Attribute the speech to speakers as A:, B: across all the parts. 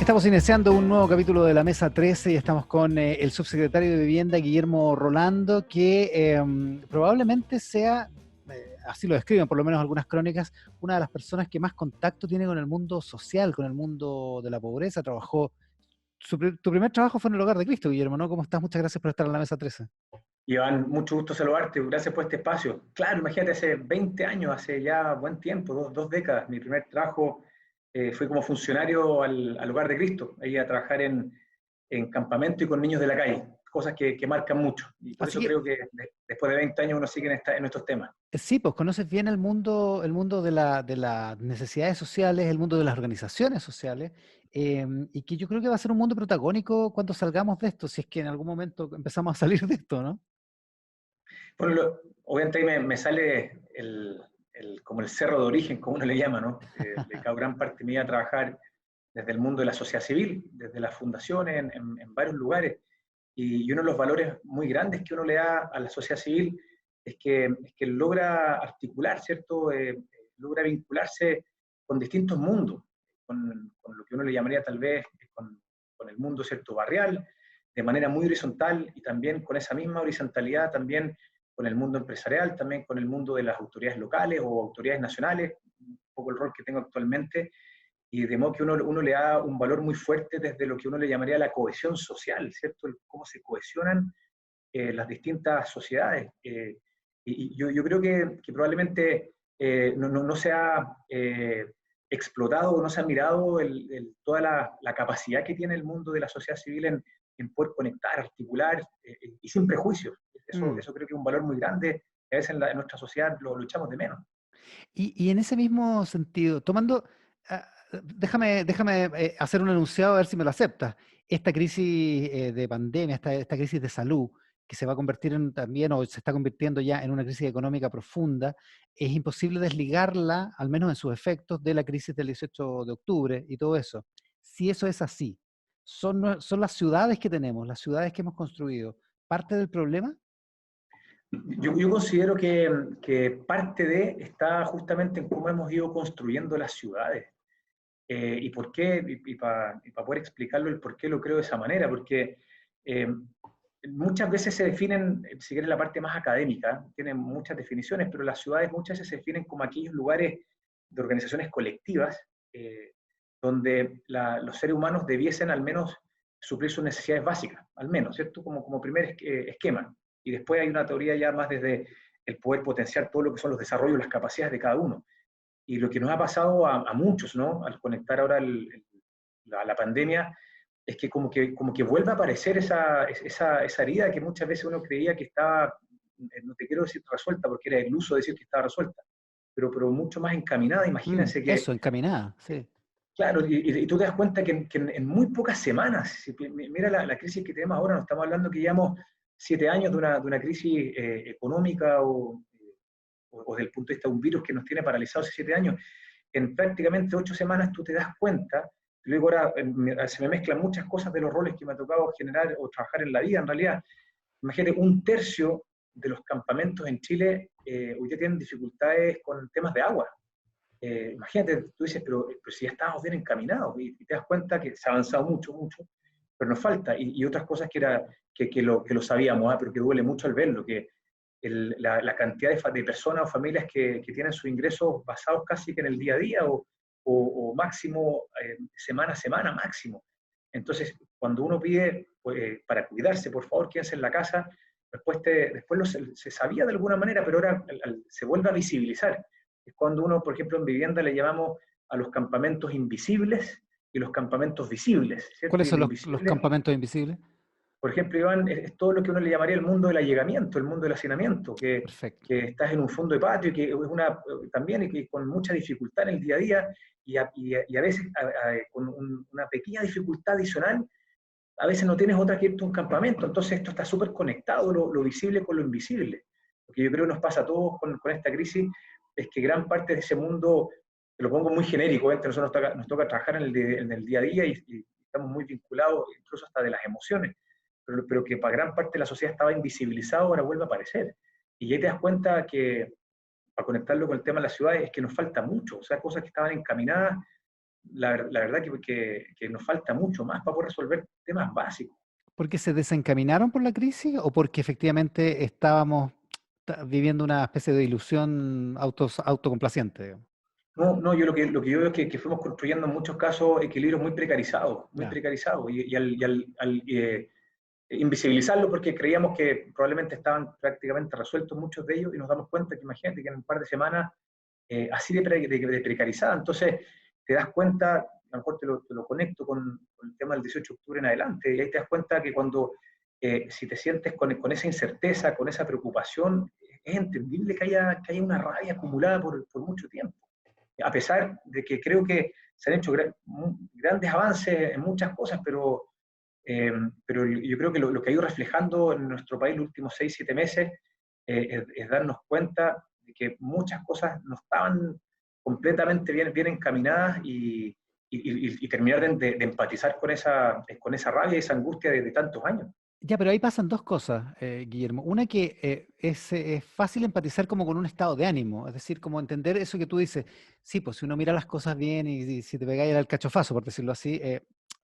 A: Estamos iniciando un nuevo capítulo de la Mesa 13 y estamos con el subsecretario de Vivienda, Guillermo Rolando, que probablemente sea, así lo describen por lo menos algunas crónicas, una de las personas que más contacto tiene con el mundo social, con el mundo de la pobreza. Tu primer trabajo fue en el Hogar de Cristo, Guillermo, ¿no? ¿Cómo estás? Muchas gracias por estar en la Mesa 13.
B: Iván, mucho gusto saludarte, gracias por este espacio. Claro, imagínate, hace 20 años, hace ya buen tiempo, dos décadas, mi primer trabajo fue como funcionario al Hogar de Cristo, ahí a trabajar en campamento y con niños de la calle, cosas que marcan mucho. Y por
A: Así
B: eso
A: que
B: creo que después de 20 años uno sigue en estos temas.
A: sí, pues conoces bien el mundo de las necesidades sociales, el mundo de las organizaciones sociales, y que yo creo que va a ser un mundo protagónico cuando salgamos de esto, si es que en algún momento empezamos a salir de esto, ¿no?
B: Bueno, obviamente ahí me sale como el cerro de origen, como uno le llama, ¿no? Dedicado gran parte de mi vida a trabajar desde el mundo de la sociedad civil, desde las fundaciones, en varios lugares. Y uno de los valores muy grandes que uno le da a la sociedad civil es que logra articular, ¿cierto? Logra vincularse con distintos mundos, con lo que uno le llamaría tal vez con el mundo, ¿cierto? Barrial, de manera muy horizontal y también con esa misma horizontalidad también con el mundo empresarial, también con el mundo de las autoridades locales o autoridades nacionales, un poco el rol que tengo actualmente, y de modo que uno le da un valor muy fuerte desde lo que uno le llamaría la cohesión social, ¿cierto? Cómo se cohesionan las distintas sociedades. Y yo creo que probablemente no se ha explotado o no se ha mirado toda la capacidad que tiene el mundo de la sociedad civil en poder conectar, articular y sin prejuicios.
A: Mm.
B: Eso creo que es un valor muy grande, que a veces en nuestra sociedad lo echamos de menos.
A: Y en ese mismo sentido, ah, déjame hacer un enunciado a ver si me lo aceptas. Esta crisis de pandemia, esta crisis de salud, que se va a convertir también, o se está convirtiendo ya en una crisis económica profunda, es imposible desligarla, al menos en sus efectos, de la crisis del 18 de octubre y todo eso. Si eso es así, ¿son las ciudades que tenemos, las ciudades que hemos construido, parte del problema?
B: Yo considero que parte de está justamente en cómo hemos ido construyendo las ciudades. ¿Y por qué? Y para poder explicarlo el por qué lo creo de esa manera, porque eh, muchas veces se definen, si quieres la parte más académica, tienen muchas definiciones, pero las ciudades muchas veces se definen como aquellos lugares de organizaciones colectivas donde los seres humanos debiesen al menos suplir sus necesidades básicas, al menos, ¿cierto? Como primer esquema. Y después hay una teoría ya más desde el poder potenciar todo lo que son los desarrollos, las capacidades de cada uno. Y lo que nos ha pasado a muchos, ¿no? Al conectar ahora la pandemia, es que como que vuelve a aparecer esa herida que muchas veces uno creía que estaba, no te quiero decir resuelta, porque era iluso decir que estaba resuelta, pero mucho más encaminada. Imagínense que,
A: Eso, encaminada, sí.
B: claro, y tú te das cuenta que en muy pocas semanas, mira la crisis que tenemos ahora, no estamos hablando que llevamos 7 años de una crisis económica o desde el punto de vista de un virus que nos tiene paralizados hace 7 años. En prácticamente 8 semanas tú te das cuenta, luego ahora se me mezclan muchas cosas de los roles que me ha tocado generar o trabajar en la vida, en realidad. Imagínate, un tercio de los campamentos en Chile hoy día tienen dificultades con temas de agua. Imagínate, tú dices, pero si ya estábamos bien encaminados y te das cuenta que se ha avanzado mucho, mucho, pero nos falta. Y otras cosas que lo sabíamos, pero que duele mucho al verlo, que la cantidad de personas o familias que tienen sus ingresos basados casi que en el día a día o máximo semana a semana máximo. Entonces, cuando uno pide pues, para cuidarse, por favor, quédense en la casa, después se sabía de alguna manera, pero ahora se vuelve a visibilizar. Es cuando uno, por ejemplo, en vivienda le llamamos a los campamentos invisibles y los campamentos visibles, ¿cierto?
A: ¿Cuáles
B: Y
A: son
B: el
A: los
B: invisible,
A: campamentos invisibles?
B: por ejemplo, Iván, es todo lo que uno le llamaría el mundo del allegamiento, el mundo del hacinamiento,
A: Perfecto.
B: que estás en un fondo de patio y que es también y que con mucha dificultad en el día a día y a veces con una pequeña dificultad adicional, a veces no tienes otra que irte a un campamento. Entonces esto está súper conectado, lo visible con lo invisible. Lo que yo creo que nos pasa a todos con esta crisis es que gran parte de ese mundo, te lo pongo muy genérico, entre nosotros nos toca trabajar en el día a día y estamos muy vinculados incluso hasta de las emociones, pero que para gran parte de la sociedad estaba invisibilizado, ahora vuelve a aparecer. Y ahí te das cuenta que, para conectarlo con el tema de las ciudades, es que nos falta mucho, o sea, cosas que estaban encaminadas, la verdad que nos falta mucho más para poder resolver temas básicos.
A: ¿Porque se desencaminaron por la crisis o porque efectivamente estábamos viviendo una especie de ilusión autocomplaciente, digamos?
B: No, no, yo lo que yo veo es que fuimos construyendo en muchos casos equilibrios muy
A: Ya.
B: precarizados, y al invisibilizarlo porque creíamos que probablemente estaban prácticamente resueltos muchos de ellos y nos damos cuenta que imagínate que en un par de semanas así de precarizada, entonces te das cuenta, a lo mejor te lo conecto con el tema del 18 de octubre en adelante, y ahí te das cuenta que cuando, si te sientes con esa incerteza, con esa preocupación, es entendible que haya una rabia acumulada por mucho tiempo, a pesar de que creo que se han hecho grandes avances en muchas cosas, pero yo creo que lo que ha ido reflejando en nuestro país los últimos 6, 7 meses es darnos cuenta de que muchas cosas no estaban completamente bien encaminadas y terminar de empatizar con esa rabia y esa angustia de tantos años.
A: Ya, pero ahí pasan dos cosas, Guillermo. Una que es fácil empatizar como con un estado de ánimo, es decir, como entender eso que tú dices. Sí, pues si uno mira las cosas bien y si te pegáis el alcachofazo, por decirlo así,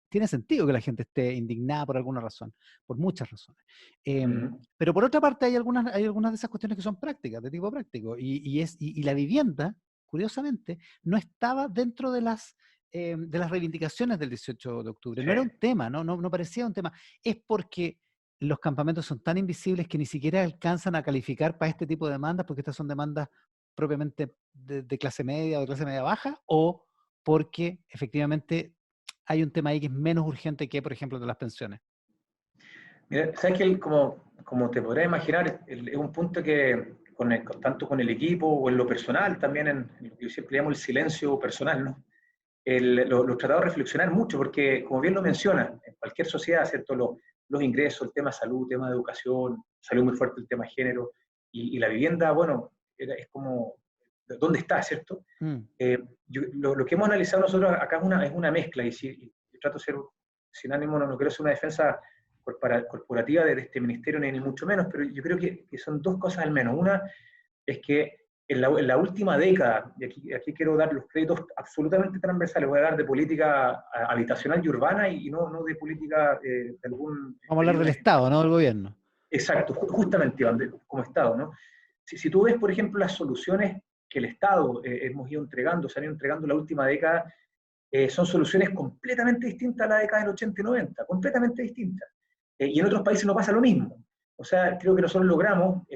A: tiene sentido que la gente esté indignada por alguna razón, por muchas razones.
B: Mm.
A: Pero por otra parte hay algunas de esas cuestiones que son prácticas, de tipo práctico, y la vivienda, curiosamente, no estaba dentro de las reivindicaciones del 18 de octubre. No
B: Sí.
A: era un tema, no parecía un tema. Es porque los campamentos son tan invisibles que ni siquiera alcanzan a calificar para este tipo de demandas, porque estas son demandas propiamente de clase media o de clase media baja, o porque efectivamente hay un tema ahí que es menos urgente que, por ejemplo, de las pensiones.
B: Mira, sabes que como te podrás imaginar, es un punto que tanto con el equipo o en lo personal, también en lo que yo siempre llamo el silencio personal, ¿no? Lo he tratado de reflexionar mucho porque, como bien lo menciona, en cualquier sociedad, ¿cierto? Los ingresos, el tema salud, el tema de educación, salió muy fuerte el tema género, y la vivienda, bueno, es como, ¿dónde está, cierto?
A: Mm.
B: Lo que hemos analizado nosotros acá es una mezcla, y yo trato de ser sin ánimo, no quiero ser una defensa corporativa de este ministerio, ni mucho menos, pero yo creo que son dos cosas al menos. Una es que en la última década, y aquí quiero dar los créditos absolutamente transversales, voy a hablar de política habitacional y urbana y no de política de algún
A: Vamos a hablar
B: periodo
A: del
B: en
A: Estado,
B: específico.
A: no del gobierno.
B: Exacto, justamente, Iván, como Estado, ¿no? Si tú ves, por ejemplo, las soluciones que el Estado hemos ido entregando, se han ido entregando en la última década, son soluciones completamente distintas a la década del 80 y 90, completamente distintas. Y en otros países no pasa lo mismo. O sea, creo que nosotros logramos,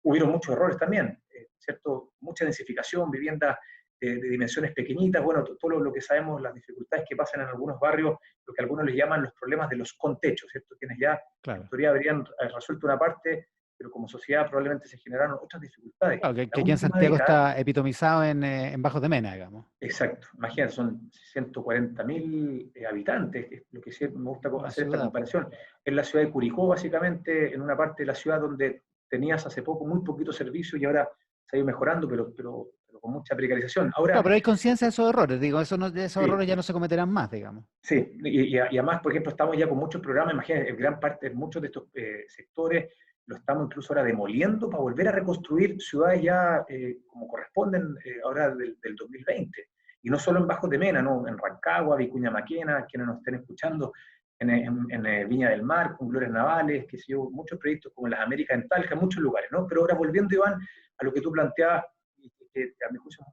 B: hubieron muchos errores también, ¿cierto? Mucha densificación, viviendas de dimensiones pequeñitas, bueno, todo lo que sabemos, las dificultades que pasan en algunos barrios, lo que algunos les llaman los problemas de los contechos, ¿cierto? Quienes ya en
A: Claro.
B: teoría habrían resuelto una parte, pero como sociedad probablemente se generaron otras dificultades.
A: Claro,
B: La
A: que aquí en
B: última
A: Santiago
B: década.
A: está epitomizado en Bajos de Mena, digamos.
B: Exacto, imagínate, son 140.000 habitantes, es lo que siempre me gusta
A: Una
B: hacer esta
A: ciudad.
B: comparación. Es la ciudad de Curicó, básicamente, en una parte de la ciudad donde tenías hace poco muy poquito servicio y ahora se ha ido mejorando, pero con mucha precarización.
A: Claro,
B: Ahora,
A: pero hay conciencia de esos errores, digo, esos
B: sí,
A: errores ya no se cometerán más, digamos.
B: sí, y además, por ejemplo, estamos ya con muchos programas, imagínate, en gran parte, muchos de estos sectores lo estamos incluso ahora demoliendo para volver a reconstruir ciudades ya como corresponden ahora del 2020. Y no solo en Bajos de Mena, ¿no? En Rancagua, Vicuña Maquena, quienes nos estén escuchando, en Viña del Mar, con Glorias Navales, que sé yo, muchos proyectos como en las Américas, en Talca, en muchos lugares, ¿no? Pero ahora volviendo, Iván, a lo que tú planteabas, y que a mi juicio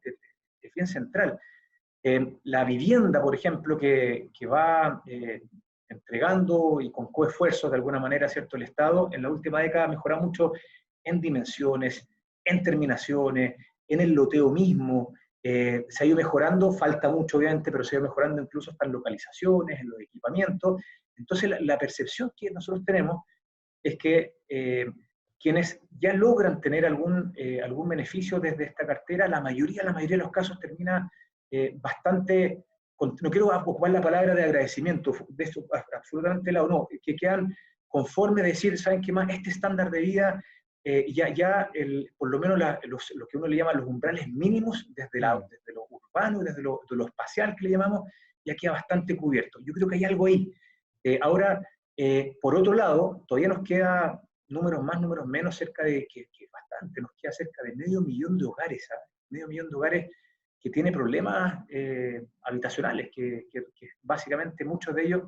B: es bien central. La vivienda, por ejemplo, que va entregando y con coesfuerzos de alguna manera, ¿cierto?, el Estado, en la última década ha mejorado mucho en dimensiones, en terminaciones, en el loteo mismo. Se ha ido mejorando, falta mucho obviamente, pero se ha ido mejorando incluso hasta en localizaciones, en los equipamientos. Entonces la percepción que nosotros tenemos es que quienes ya logran tener algún beneficio desde esta cartera, la mayoría de los casos termina bastante, no quiero ocupar la palabra de agradecimiento, de eso absolutamente lado, no, que quedan conforme decir, ¿saben qué más? Este estándar de vida, por lo menos lo que uno le llama los umbrales mínimos,
A: Mm.
B: desde lo urbano y desde lo espacial que le llamamos, ya queda bastante cubierto. Yo creo que hay algo ahí. Ahora, por otro lado, todavía nos queda números más, números menos, cerca de, que bastante, nos queda cerca de medio millón de hogares, ¿sabes? Medio millón de hogares que tiene problemas habitacionales, que básicamente muchos de ellos,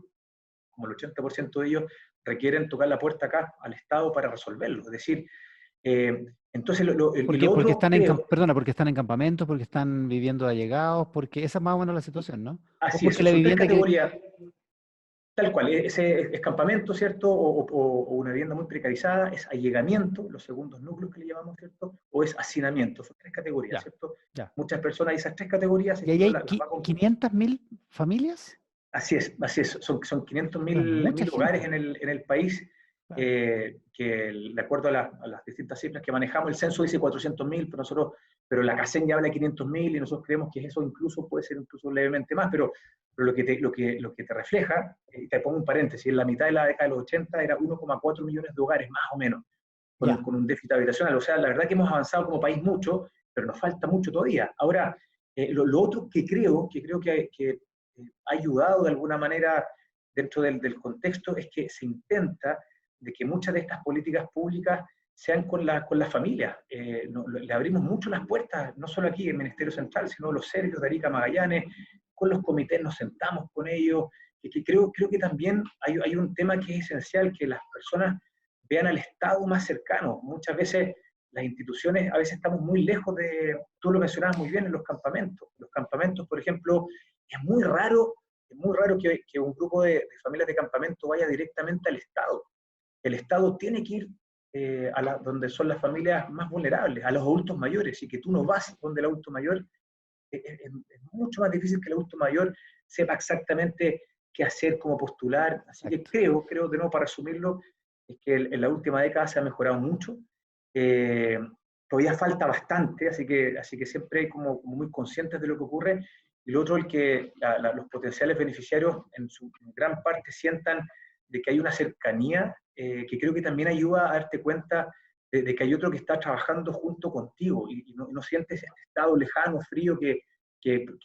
B: como el 80% de ellos, requieren tocar la puerta acá al Estado para resolverlo. Es decir, entonces y lo
A: Porque
B: otro
A: están
B: creo,
A: perdona, porque están en campamentos, porque están viviendo allegados, porque esa es más o menos la situación, ¿no? O
B: así es,
A: porque la
B: son tres
A: vivienda que...
B: categorías, tal cual, ese es campamento, ¿cierto? O una vivienda muy precarizada, es allegamiento, los segundos núcleos que le llamamos, ¿cierto? O es hacinamiento, son tres categorías,
A: Ya,
B: ¿cierto?
A: ya.
B: Muchas personas de esas tres categorías,
A: ¿Y ahí
B: uno
A: hay
B: las va con...
A: 500.000 familias?
B: Así es, son 500
A: Pero es mucha
B: mil hogares
A: gente.
B: en el país,
A: Claro.
B: que de acuerdo a las distintas cifras que manejamos, el censo dice 400.000, pero la CACEN ya habla de 500.000 y nosotros creemos que eso incluso puede ser incluso levemente más, pero lo que te refleja, y te pongo un paréntesis, en la mitad de la década de los 80 era 1,4 millones de hogares, más o menos,
A: Ya.
B: con un déficit habitacional. O sea, la verdad que hemos avanzado como país mucho, pero nos falta mucho todavía. Ahora, lo otro que ha ayudado de alguna manera dentro del contexto es que se intenta de que muchas de estas políticas públicas sean con las familias. Le abrimos mucho las puertas, no solo aquí en el Ministerio Central, sino los serios de Arica Magallanes, con los comités nos sentamos con ellos, que creo que también hay un tema que es esencial, que las personas vean al Estado más cercano. Muchas veces las instituciones, a veces estamos muy lejos tú lo mencionabas muy bien en los campamentos. Los campamentos, por ejemplo, es muy raro que un grupo de familias de campamento vaya directamente al Estado. El Estado tiene que ir donde son las familias más vulnerables, a los adultos mayores, y que tú no vas donde el adulto mayor, es mucho más difícil que el adulto mayor sepa exactamente qué hacer, cómo postular. Así que
A: Exacto.
B: creo de nuevo para resumirlo, es que en la última década se ha mejorado mucho. Eh, Todavía falta bastante, así que siempre hay como muy conscientes de lo que ocurre. Y lo otro, los potenciales beneficiarios en gran parte sientan de que hay una cercanía que creo que también ayuda a darte cuenta de que hay otro que está trabajando junto contigo y no sientes este estado lejano, frío que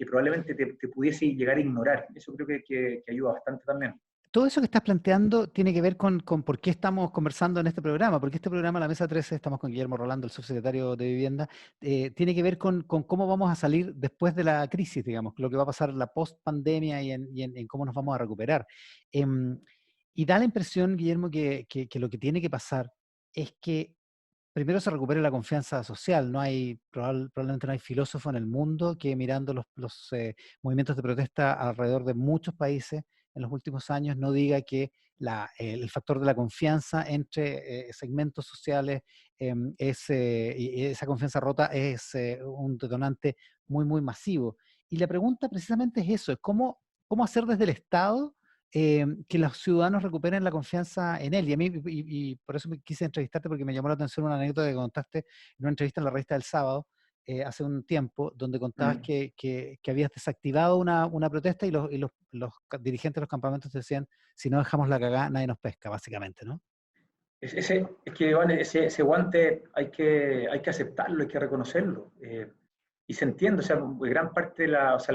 B: probablemente te pudiese llegar a ignorar. Eso creo que ayuda bastante también.
A: Todo eso que estás planteando tiene que ver con por qué estamos conversando en este programa, porque este programa, la Mesa 13, estamos con Guillermo Rolando, el subsecretario de Vivienda, tiene que ver con cómo vamos a salir después de la crisis, digamos, lo que va a pasar en la post-pandemia y en cómo nos vamos a recuperar. Em, y da la impresión, Guillermo, que lo que tiene que pasar es que primero se recupere la confianza social. No hay, probablemente no hay filósofo en el mundo que mirando los movimientos de protesta alrededor de muchos países en los últimos años no diga que el factor de la confianza entre segmentos sociales y esa confianza rota es un detonante muy, muy masivo. Y la pregunta precisamente es eso, es cómo hacer desde el Estado que los ciudadanos recuperen la confianza en él. Y a mí, y por eso me quise entrevistarte, porque me llamó la atención una anécdota que contaste en una entrevista en la revista del Sábado, hace un tiempo, donde contabas
B: Mm.
A: que habías desactivado una protesta y los dirigentes de los campamentos te decían, si no dejamos la cagada, nadie nos pesca, básicamente, ¿no?
B: Es que Iván, ese guante hay que aceptarlo, hay que reconocerlo. Y se entiende, o sea, gran parte o sea,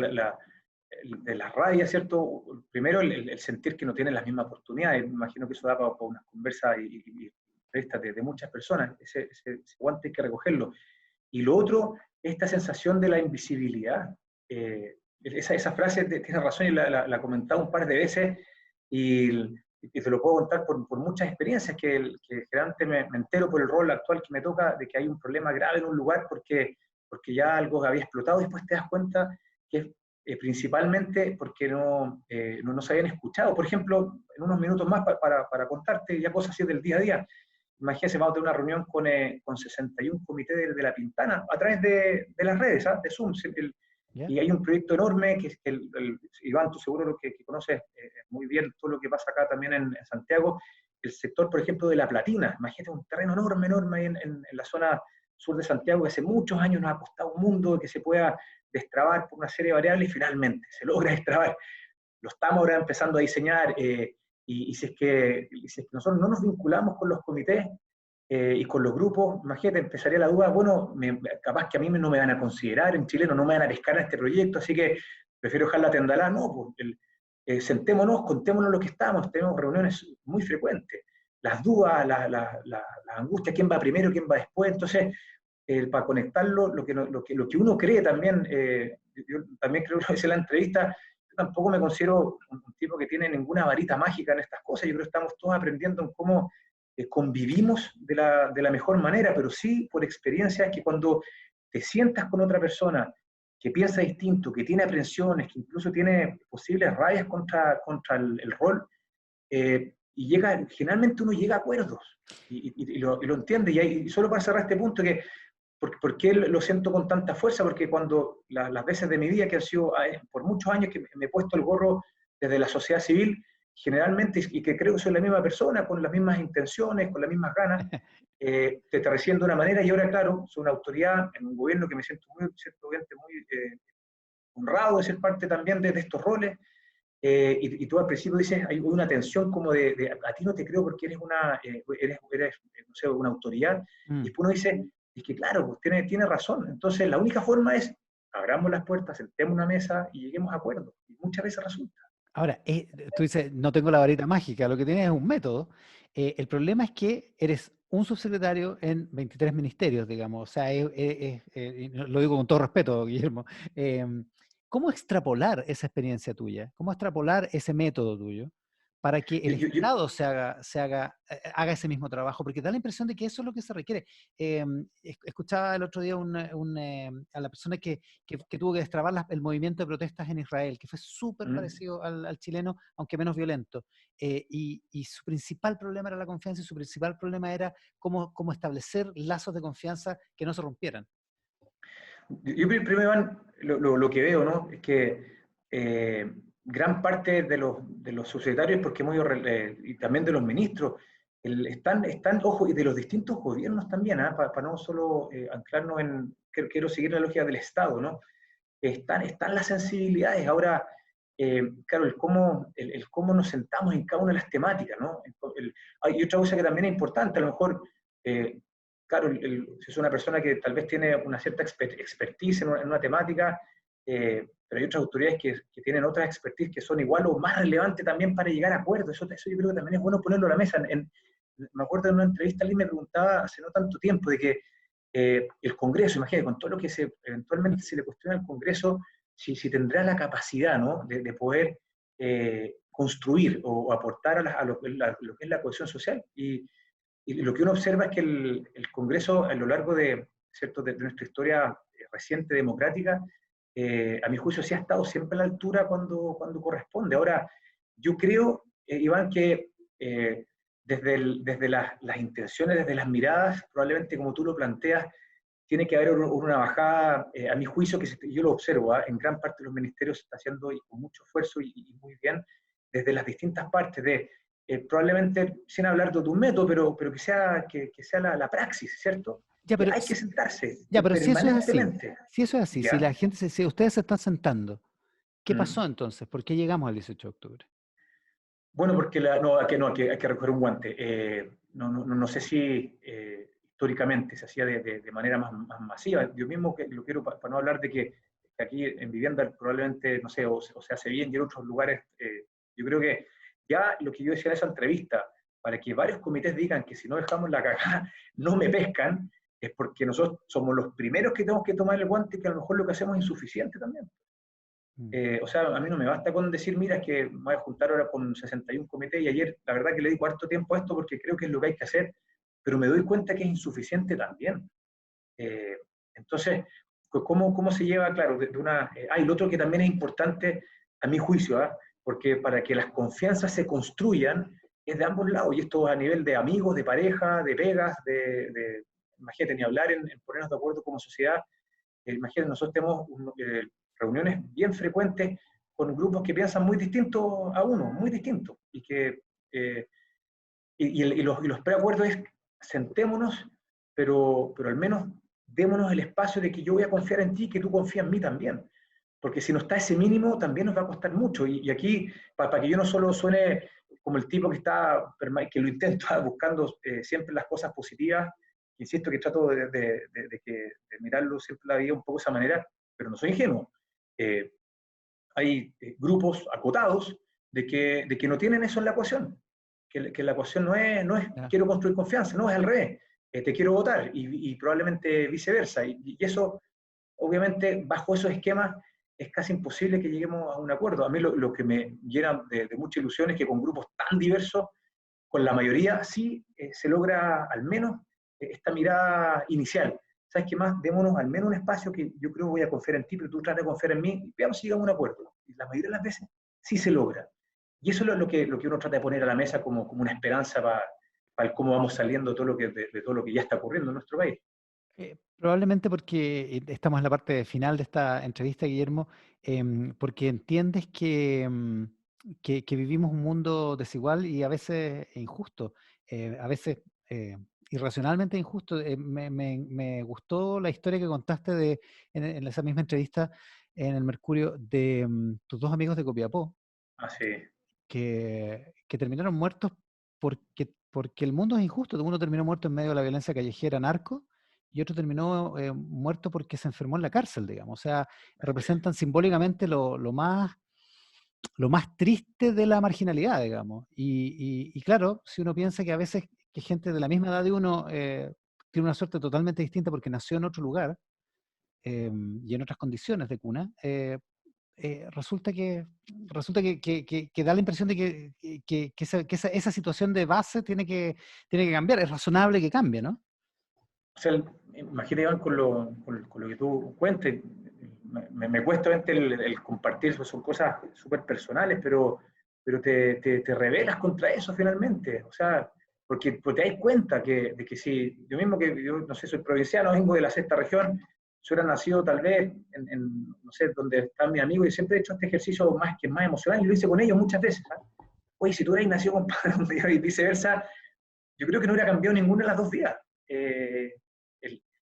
B: de la rabia, ¿cierto? Primero, el sentir que no tienen las mismas oportunidades. Me imagino que eso da para unas conversas y entrevistas de muchas personas. Ese guante hay que recogerlo. Y lo otro, esta sensación de la invisibilidad. Esa frase tiene razón y la he comentado un par de veces y te lo puedo contar por muchas experiencias que generalmente me entero por el rol actual que me toca de que hay un problema grave en un lugar porque ya algo había explotado y después te das cuenta que principalmente porque no se habían escuchado. Por ejemplo, en unos minutos más para contarte ya cosas así del día a día. Imagínense, vamos a tener una reunión con 61 comités de La Pintana a través de las redes, ¿ah? De Zoom.
A: ¿Ya?
B: Y hay un proyecto enorme que Iván, tú seguro lo que conoces muy bien todo lo que pasa acá también en Santiago, el sector, por ejemplo, de La Platina. Imagínate un terreno enorme, enorme ahí en la zona sur de Santiago que hace muchos años nos ha costado un mundo que se pueda destrabar por una serie de variables y finalmente se logra destrabar. Lo estamos ahora empezando a diseñar y si es que nosotros no nos vinculamos con los comités y con los grupos, imagínate, empezaría la duda, bueno, capaz que a mí no me van a considerar en chileno, no me van a pescar en este proyecto, así que prefiero dejar la tendalá, no, pues, sentémonos, contémonos lo que estamos, tenemos reuniones muy frecuentes, las dudas, las angustias, quién va primero, quién va después, entonces para conectarlo, lo que uno cree también, yo también creo que lo decía en la entrevista, yo tampoco me considero un tipo que tiene ninguna varita mágica en estas cosas, yo creo que estamos todos aprendiendo en cómo convivimos de la mejor manera, pero sí por experiencia que cuando te sientas con otra persona que piensa distinto, que tiene aprensiones, que incluso tiene posibles rayas contra el rol, y generalmente uno llega a acuerdos y lo entiende. Y solo para cerrar este punto, ¿por qué lo siento con tanta fuerza? Porque cuando las veces de mi vida que han sido por muchos años que me he puesto el gorro desde la sociedad civil, generalmente, y que creo que soy la misma persona, con las mismas intenciones, con las mismas ganas, te reciben de una manera y ahora, claro, soy una autoridad en un gobierno que me siento ciertamente muy honrado de ser parte también de estos roles. Y tú al principio dices, hay una tensión como a ti no te creo porque eres no sé, una autoridad, y después uno dice, es que claro, pues tiene razón, entonces la única forma es, abramos las puertas, sentemos una mesa y lleguemos a acuerdos, y muchas veces resulta.
A: Ahora, tú dices, no tengo la varita mágica, lo que tienes es un método. El problema es que eres un subsecretario en 23 ministerios, digamos. O sea, lo digo con todo respeto, Guillermo. ¿Cómo extrapolar esa experiencia tuya? ¿Cómo extrapolar ese método tuyo para que el Estado haga ese mismo trabajo? Porque da la impresión de que eso es lo que se requiere. Escuchaba el otro día a la persona que tuvo que destrabar el movimiento de protestas en Israel, que fue súper parecido al chileno, aunque menos violento. Y su principal problema era la confianza, y su principal problema era cómo establecer lazos de confianza que no se rompieran.
B: Yo primero, Iván, lo que veo, ¿no? Es que gran parte de los subsecretarios, porque y también de los ministros, ojo, y de los distintos gobiernos también, para no solo anclarnos quiero seguir la lógica del Estado, ¿no? Están las sensibilidades. Ahora, claro, el cómo nos sentamos en cada una de las temáticas, ¿no? Hay otra cosa que también es importante, a lo mejor, claro, si es una persona que tal vez tiene una cierta expertise en una temática, pero hay otras autoridades que tienen otras expertise que son igual o más relevantes también para llegar a acuerdos. Eso yo creo que también es bueno ponerlo a la mesa. Me acuerdo de una entrevista, alguien me preguntaba hace no tanto tiempo de que el Congreso, imagínate, con todo lo que eventualmente se le cuestiona al Congreso, si tendrá la capacidad, ¿no?, de poder construir o aportar a lo que es la cohesión social. Y lo que uno observa es que el Congreso, a lo largo ¿cierto?, de nuestra historia reciente democrática, a mi juicio sí ha estado siempre a la altura cuando corresponde. Ahora, yo creo, Iván, que desde las intenciones, desde las miradas, probablemente como tú lo planteas, tiene que haber una bajada, a mi juicio, yo lo observo, en gran parte de los ministerios se está haciendo y con mucho esfuerzo y muy bien, desde las distintas partes probablemente, sin hablar de un método, pero que sea la praxis, ¿cierto?
A: Ya,
B: Que
A: pero,
B: hay que sentarse
A: pero si eso es así,
B: permanentemente.
A: si
B: ¿Ya?
A: la gente, si ustedes se están sentando, ¿qué
B: Mm.
A: pasó entonces? ¿Por qué llegamos al 18 de octubre?
B: Bueno, porque hay que recoger un guante. No sé si históricamente se hacía de manera más masiva. Yo mismo que lo quiero, para no hablar de que aquí en vivienda probablemente, no sé, o se hace bien y en otros lugares, yo creo que ya lo que yo decía en esa entrevista, para que varios comités digan que si no dejamos la cagada no me pescan, es porque nosotros somos los primeros que tenemos que tomar el guante y que a lo mejor lo que hacemos es insuficiente también. O sea, a mí no me basta con decir, mira, es que me voy a juntar ahora con 61 comités y ayer la verdad que le di cuarto tiempo a esto porque creo que es lo que hay que hacer, pero me doy cuenta que es insuficiente también. Eh, entonces, ¿cómo se lleva, claro, de una... y lo otro que también es importante, a mi juicio, porque para que las confianzas se construyan es de ambos lados, y esto a nivel de amigos, de pareja, de pegas, imagínate, ni hablar en ponernos de acuerdo como sociedad. Imagínate, nosotros tenemos reuniones bien frecuentes con grupos que piensan muy distinto a uno, muy distinto, y los preacuerdos es sentémonos, pero al menos démonos el espacio de que yo voy a confiar en ti y que tú confías en mí también. Porque si no está ese mínimo, también nos va a costar mucho. Y aquí, para que yo no solo suene como el tipo que lo intenta buscando siempre las cosas positivas, insisto que trato de mirarlo siempre la vida un poco de esa manera, pero no soy ingenuo. Hay grupos acotados de que no tienen eso en la ecuación, que la ecuación no es
A: Ya.
B: quiero construir confianza, no, es al revés. te quiero votar, y probablemente viceversa. Y eso, obviamente, bajo esos esquemas, es casi imposible que lleguemos a un acuerdo. A mí lo que me llena de mucha ilusión es que con grupos tan diversos, con la mayoría sí se logra al menos esta mirada inicial. ¿Sabes qué más? Démonos al menos un espacio que yo creo voy a confiar en ti, pero tú tratas de confiar en mí, y veamos si llegamos a un acuerdo. Y la mayoría de las veces sí se logra. Y eso es lo que uno trata de poner a la mesa como una esperanza para cómo vamos saliendo todo de todo lo que ya está ocurriendo en nuestro país.
A: Probablemente porque estamos en la parte final de esta entrevista, Guillermo, porque entiendes que vivimos un mundo desigual y a veces injusto, a veces irracionalmente injusto. Me gustó la historia que contaste en esa misma entrevista en el Mercurio de tus dos amigos de Copiapó,
B: Así,
A: que terminaron muertos porque el mundo es injusto. Uno terminó muerto en medio de la violencia callejera narco y otro terminó muerto porque se enfermó en la cárcel, digamos. O sea,
B: así es.
A: representan simbólicamente lo más triste de la marginalidad, digamos. Y claro, si uno piensa que a veces que gente de la misma edad de uno tiene una suerte totalmente distinta porque nació en otro lugar y en otras condiciones de cuna, resulta que da la impresión de esa situación de base tiene que cambiar. Es razonable que cambie, ¿no?
B: O sea, imagínate, Iván, con lo que tú cuentes, me cuesta obviamente el compartir, eso son cosas súper personales, pero te rebelas contra eso finalmente. O sea, porque te das cuenta de que si yo mismo, que yo no sé, soy provinciano, vengo de la sexta región, si hubiera nacido tal vez no sé, donde están mis amigos, y siempre he hecho este ejercicio más que más emocional, y lo hice con ellos muchas veces. ¿Eh? Oye, si tú hubieras nacido, compadre, y viceversa, yo creo que no hubiera cambiado ninguna de las dos vidas. El,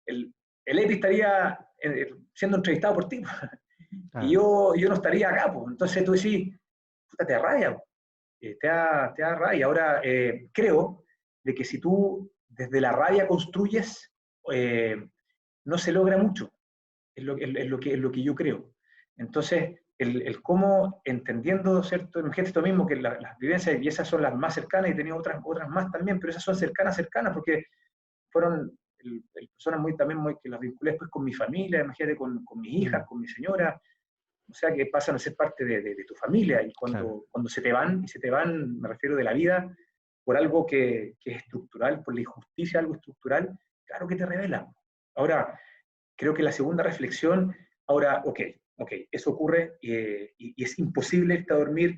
B: el, el EPI estaría siendo entrevistado por ti, y
A: Claro.
B: yo no estaría acá. Pues. Entonces tú decís, puta, te da rabia, te da rabia. Ahora, creo de que si tú desde la rabia construyes, eh, no se logra mucho, es lo que yo creo. Entonces, el cómo, entendiendo, ¿cierto? Imagínate esto mismo, que las vivencias, y esas son las más cercanas, y he tenido otras más también, pero esas son cercanas, porque fueron personas también muy, que las vinculé después con mi familia, imagínate, con mis hijas,
A: Mm,
B: con mi señora, o sea, que pasan a ser parte de tu familia, y
A: claro.
B: cuando se te van, y se te van, me refiero de la vida, por algo que es estructural, por la injusticia, algo estructural, claro que te revela. Ahora, creo que la segunda reflexión, ahora, ok, eso ocurre, y es imposible irte a dormir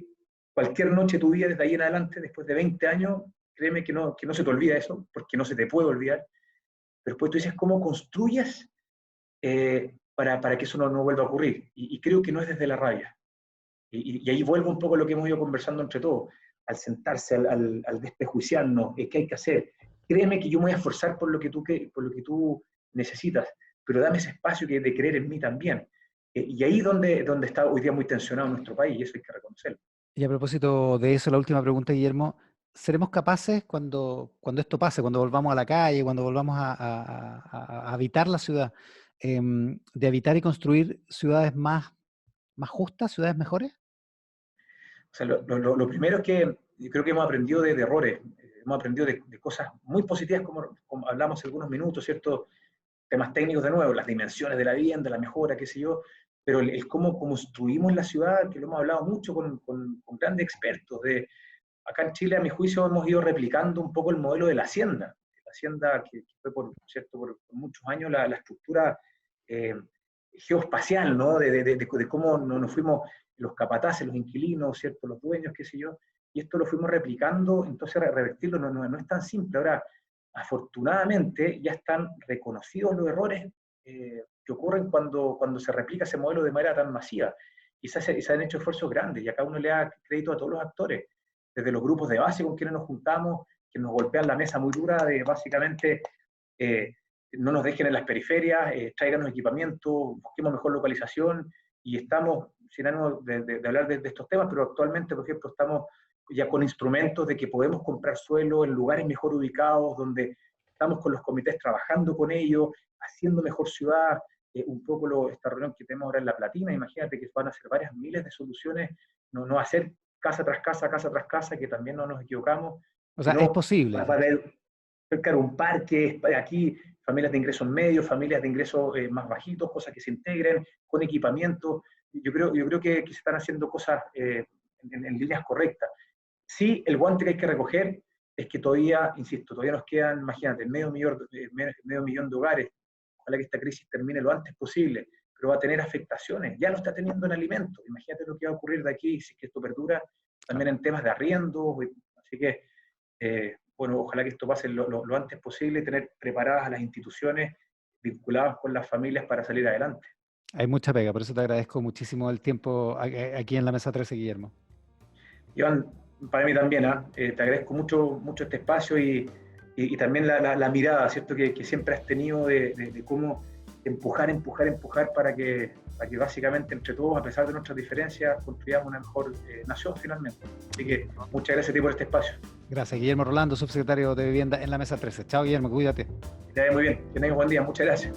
B: cualquier noche de tu vida desde ahí en adelante, después de 20 años, créeme que no se te olvida eso, porque no se te puede olvidar, pero después tú dices, ¿cómo construyes para que eso no vuelva a ocurrir? Y creo que no es desde la rabia. Y ahí vuelvo un poco a lo que hemos ido conversando entre todos, al sentarse, al desprejuiciarnos, ¿qué hay que hacer? Créeme que yo me voy a esforzar por lo que tú necesitas, pero dame ese espacio de creer en mí también. Y ahí donde está hoy día muy tensionado nuestro país, y eso hay que reconocerlo.
A: Y a propósito de eso, la última pregunta, Guillermo, ¿seremos capaces cuando esto pase, cuando volvamos a la calle, cuando volvamos a habitar la ciudad, de habitar y construir ciudades más justas, ciudades mejores?
B: O sea, lo primero es que yo creo que hemos aprendido de errores, hemos aprendido de cosas muy positivas, como hablamos hace algunos minutos, ¿cierto? Temas técnicos de nuevo, las dimensiones de la vivienda, la mejora, qué sé yo, pero el cómo construimos la ciudad, que lo hemos hablado mucho con grandes expertos. Acá en Chile, a mi juicio, hemos ido replicando un poco el modelo de la hacienda. La hacienda que fue, ¿cierto? Por muchos años la estructura eh, geoespacial, ¿no? De cómo nos fuimos los capataces, los inquilinos, ¿cierto? Los dueños, qué sé yo, y esto lo fuimos replicando, entonces revertirlo no es tan simple. Ahora, afortunadamente, ya están reconocidos los errores que ocurren cuando se replica ese modelo de manera tan masiva. Y se han hecho esfuerzos grandes, y acá uno le da crédito a todos los actores, desde los grupos de base con quienes nos juntamos, que nos golpean la mesa muy dura de básicamente eh, no nos dejen en las periferias, tráiganos equipamiento, busquemos mejor localización, y estamos, sin ánimo de hablar de estos temas, pero actualmente, por ejemplo, estamos ya con instrumentos de que podemos comprar suelo en lugares mejor ubicados, donde estamos con los comités trabajando con ellos, haciendo mejor ciudad, un poco esta reunión que tenemos ahora en La Platina, imagínate que van a ser varias miles de soluciones, no hacer casa tras casa, casa tras casa, que también no nos equivocamos,
A: O sea, es
B: sino
A: posible.
B: para claro, un parque, aquí familias de ingresos medios, familias de ingresos más bajitos, cosas que se integren con equipamiento. Yo creo que se están haciendo cosas en líneas correctas. Sí, el guante que hay que recoger es que todavía, insisto, todavía nos quedan, imagínate, medio millón de hogares. Ojalá que esta crisis termine lo antes posible, pero va a tener afectaciones. Ya lo está teniendo en alimentos. Imagínate lo que va a ocurrir de aquí si es que esto perdura, también en temas de arriendo. Así que, bueno, ojalá que esto pase lo antes posible y tener preparadas a las instituciones vinculadas con las familias para salir adelante.
A: Hay mucha pega, por eso te agradezco muchísimo el tiempo aquí en la Mesa 13, Guillermo.
B: Iván, para mí también, te agradezco mucho, mucho este espacio y también la mirada, ¿cierto? Que siempre has tenido de cómo empujar para que básicamente entre todos, a pesar de nuestras diferencias, construyamos una mejor nación finalmente. Así que muchas gracias a ti por este espacio.
A: Gracias, Guillermo Rolando, subsecretario de Vivienda en la Mesa 13. Chao, Guillermo, cuídate.
B: Que te vaya muy bien, que tengas buen día, muchas gracias.